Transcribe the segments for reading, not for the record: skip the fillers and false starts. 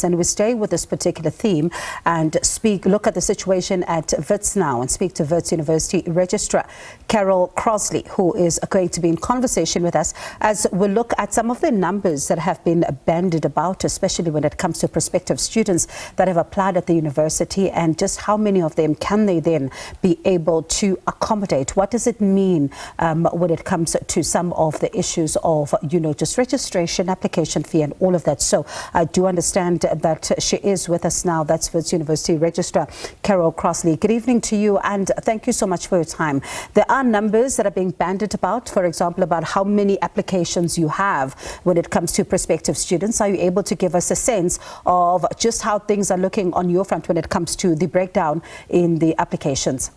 And we stay with this particular theme and look at the situation at Wits now and speak to Wits University Registrar Crosley, who is going to be in conversation with us as we look at some of the numbers that have been bandied about, especially when it comes to prospective students that have applied at the university, and just how many of them can they then be able to accommodate. What does it mean when it comes to some of the issues of, just registration, application fee and all of that. So I do understand that she is with us now. That's Wits University Registrar Crosley. Good evening to you, and thank you so much for your time. There are numbers that are being bandied about, for example, about how many applications you have when it comes to prospective students. Are you able to give us a sense of just how things are looking on your front when it comes to the breakdown in the applications?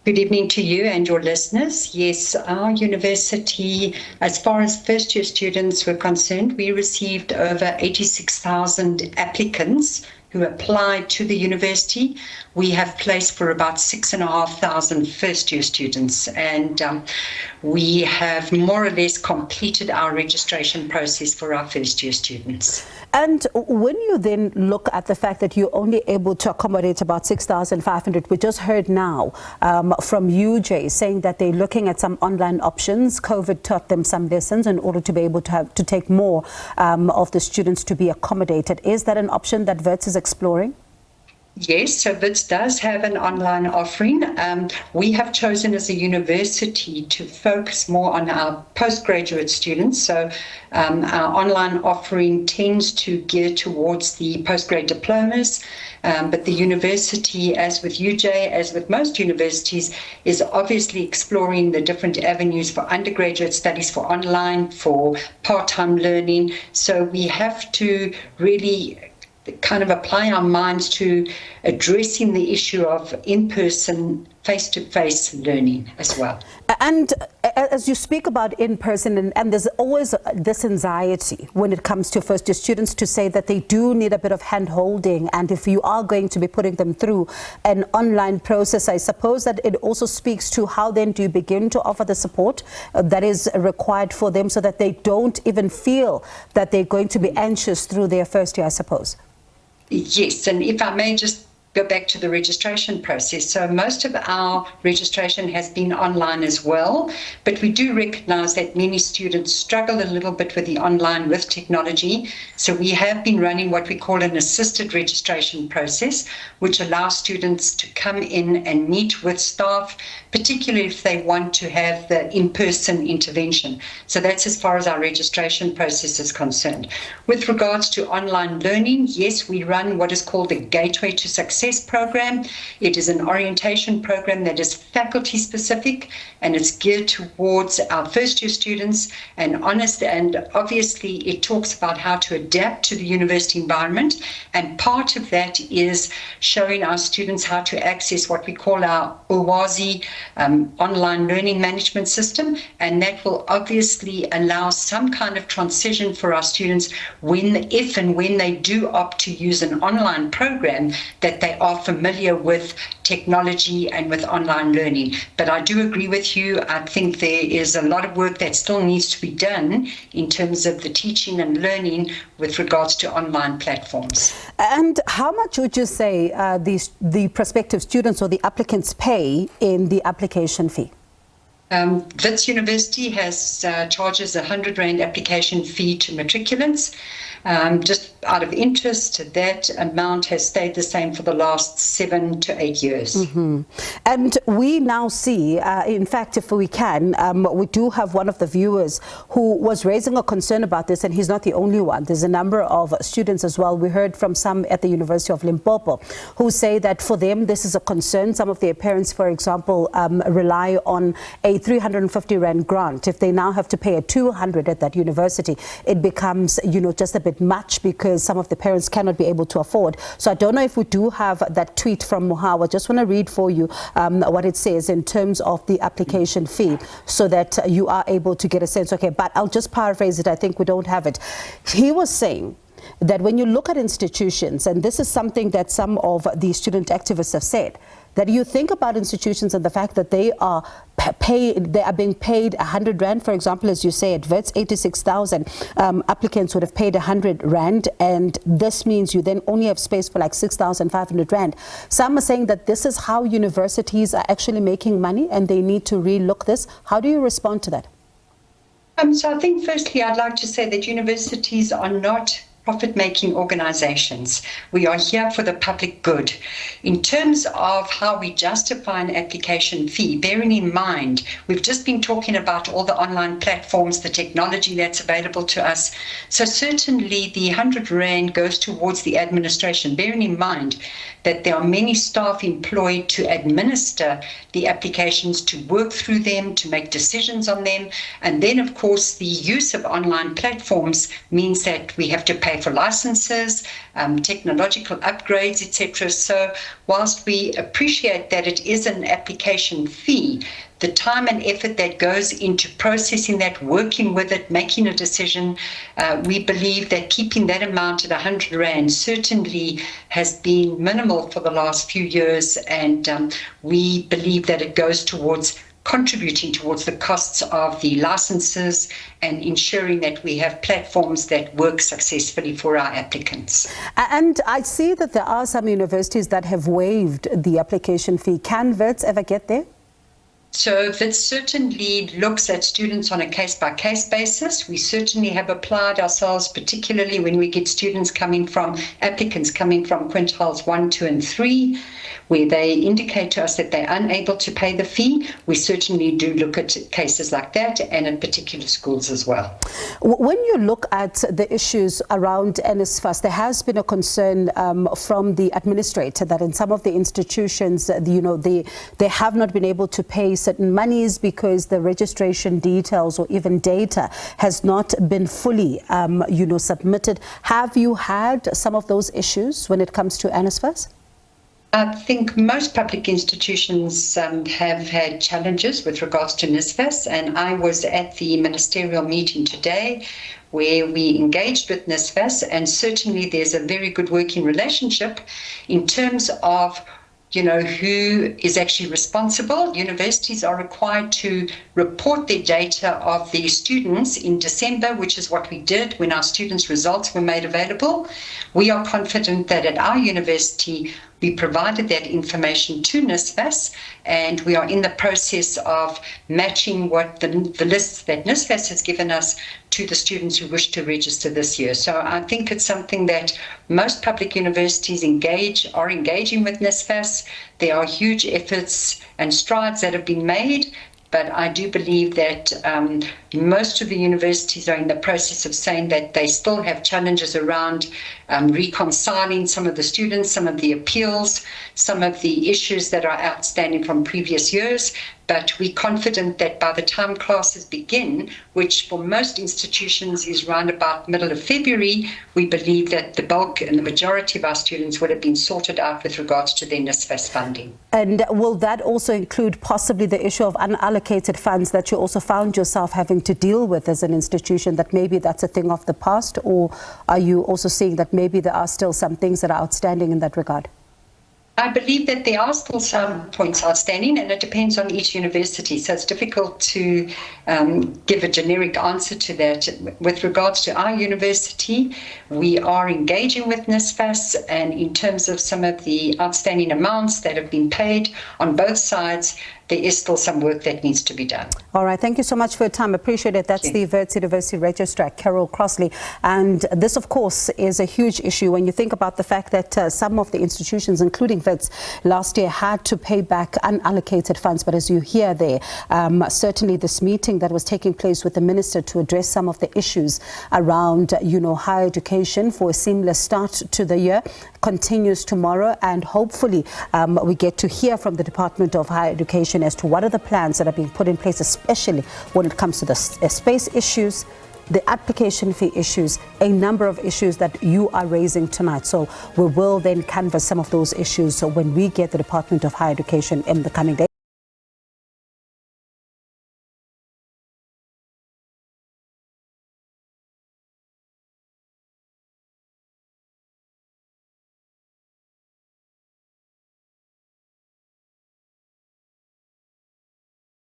Good evening to you and your listeners. Yes, our university, as far as first-year students were concerned, we received over 86,000 applicants who applied to the university. We have placed for about 6,500 first-year students, and we have more or less completed our registration process for our first-year students. And when you then look at the fact that you're only able to accommodate about 6,500, we just heard now from UJ saying that they're looking at some online options. COVID taught them some lessons in order to be able to take more of the students to be accommodated. Is that an option that Wits is exploring? Yes, so Wits does have an online offering. We have chosen as a university to focus more on our postgraduate students. So our online offering tends to gear towards the postgrad diplomas. But the university, as with UJ, as with most universities, is obviously exploring the different avenues for undergraduate studies, for online, for part-time learning. So we have to really kind of apply our minds to addressing the issue of in-person, face-to-face learning as well. And as you speak about in-person, and there's always this anxiety when it comes to first-year students to say that they do need a bit of hand-holding, and if you are going to be putting them through an online process, I suppose that it also speaks to how then do you begin to offer the support that is required for them so that they don't even feel that they're going to be anxious through their first year, I suppose. Yes, and if I may just go back to the registration process. So most of our registration has been online as well, but we do recognize that many students struggle a little bit with the online with technology. So we have been running what we call an assisted registration process, which allows students to come in and meet with staff, particularly if they want to have the in-person intervention. So that's as far as our registration process is concerned. With regards to online learning, yes, we run what is called the Gateway to Success program. It is an orientation program that is faculty specific, and it's geared towards our first year students, and obviously it talks about how to adapt to the university environment, and part of that is showing our students how to access what we call our OWASI online learning management system, and that will obviously allow some kind of transition for our students if and when they do opt to use an online program, that they are familiar with technology and with online learning. But I do agree with you. I think there is a lot of work that still needs to be done in terms of the teaching and learning with regards to online platforms. And how much would you say the prospective students or the applicants pay in the application fee? Wits University charges a R100 application fee to matriculants. Just out of interest, that amount has stayed the same for the last 7 to 8 years. Mm-hmm. And we now see, in fact, if we can, we do have one of the viewers who was raising a concern about this, and he's not the only one. There's a number of students as well. We heard from some at the University of Limpopo who say that for them this is a concern. Some of their parents, for example, rely on a R350 grant. If they now have to pay a 200 at that university, it becomes, just a bit much because some of the parents cannot be able to afford. So I don't know if we do have that tweet from Muhawa. I just want to read for you what it says in terms of the application fee so that you are able to get a sense. Okay, but I'll just paraphrase it. I think we don't have it. He was saying that when you look at institutions, and this is something that some of the student activists have said, that you think about institutions and the fact that they are being paid 100 Rand, for example, as you say at Wits, 86,000 applicants would have paid 100 Rand, and this means you then only have space for like 6,500 Rand. Some are saying that this is how universities are actually making money and they need to relook this. How do you respond to that? So I think firstly I'd like to say that universities are not profit-making organizations. We are here for the public good. In terms of how we justify an application fee, bearing in mind, we've just been talking about all the online platforms, the technology that's available to us. So certainly the 100 Rand goes towards the administration, bearing in mind that there are many staff employed to administer the applications, to work through them, to make decisions on them. And then, of course, the use of online platforms means that we have to pay for licenses, technological upgrades, etc. So whilst we appreciate that it is an application fee, the time and effort that goes into processing that, working with it, making a decision, we believe that keeping that amount at 100 Rand certainly has been minimal for the last few years, and we believe that it goes towards contributing towards the costs of the licenses and ensuring that we have platforms that work successfully for our applicants. And I see that there are some universities that have waived the application fee. Can Wits ever get there? So Wits certainly looks at students on a case-by-case basis. We certainly have applied ourselves, particularly when we get applicants coming from quintiles 1, 2, and 3, where they indicate to us that they're unable to pay the fee. We certainly do look at cases like that and at particular schools as well. When you look at the issues around NSFAS, there has been a concern from the administrator that in some of the institutions, they have not been able to pay certain monies because the registration details or even data has not been fully, submitted. Have you had some of those issues when it comes to NSFAS? I think most public institutions have had challenges with regards to NSFAS, and I was at the ministerial meeting today where we engaged with NSFAS, and certainly there's a very good working relationship in terms of who is actually responsible. Universities are required to report their data of the students in December, which is what we did when our students' results were made available. We are confident that at our university, we provided that information to NSFAS, and we are in the process of matching what the lists that NSFAS has given us to the students who wish to register this year. So I think it's something that most public universities are engaging with NSFAS. There are huge efforts and strides that have been made, but I do believe that most of the universities are in the process of saying that they still have challenges around reconciling some of the students, some of the appeals, some of the issues that are outstanding from previous years. But we're confident that by the time classes begin, which for most institutions is around about middle of February, we believe that the bulk and the majority of our students would have been sorted out with regards to their NSFAS funding. And will that also include possibly the issue of unallocated funds that you also found yourself having to deal with as an institution, that maybe that's a thing of the past, or are you also seeing that maybe there are still some things that are outstanding in that regard? I believe that there are still some points outstanding, and it depends on each university. So it's difficult to give a generic answer to that. With regards to our university, we are engaging with NSFAS, and in terms of some of the outstanding amounts that have been paid on both sides, there is still some work that needs to be done. All right, thank you so much for your time. Appreciate it. That's the Wits University Registrar, Crosley. And this, of course, is a huge issue when you think about the fact that some of the institutions, including Wits, last year had to pay back unallocated funds. But as you hear there, certainly this meeting that was taking place with the minister to address some of the issues around, higher education for a seamless start to the year continues tomorrow. And hopefully we get to hear from the Department of Higher Education as to what are the plans that are being put in place, especially when it comes to the space issues, the application fee issues, a number of issues that you are raising tonight. So we will then canvass some of those issues when we get the Department of Higher Education in the coming days.